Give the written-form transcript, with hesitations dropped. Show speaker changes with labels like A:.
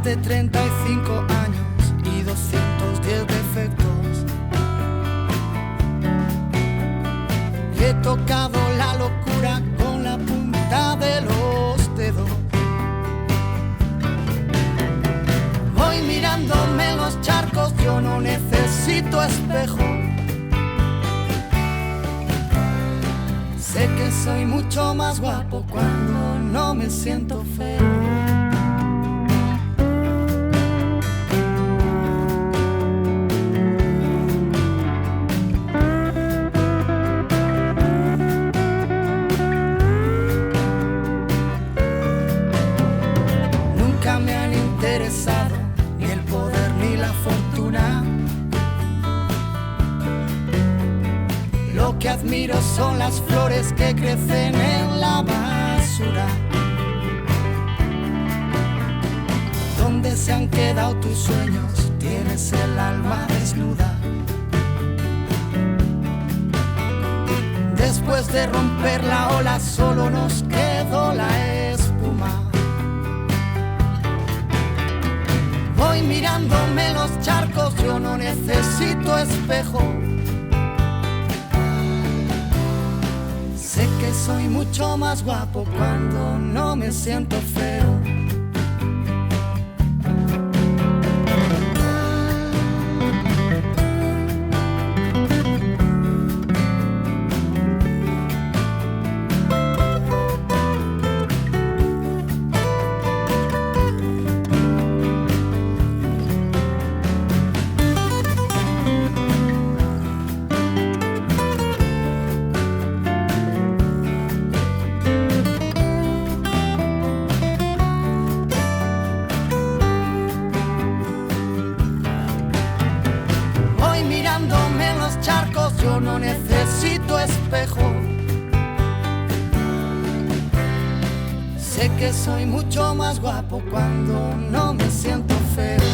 A: más de 35 años y 210 defectos. Y he tocado la locura con la punta de los dedos. Voy mirándome en los charcos, yo no necesito espejo. Sé que soy mucho más guapo cuando no me siento feo. Nunca me han interesado ni el poder ni la fortuna. Lo que admiro son las flores que crecen en la basura. ¿Dónde se han quedado tus sueños? Tienes el alma desnuda. Después de romper la ola solo nos quedó la espuma. Voy mirándome en los charcos, yo no necesito espejo. Sé que soy mucho más guapo cuando no me siento feo. Mirándome en los charcos, yo no necesito espejo. Sé que soy mucho más guapo cuando no me siento feo.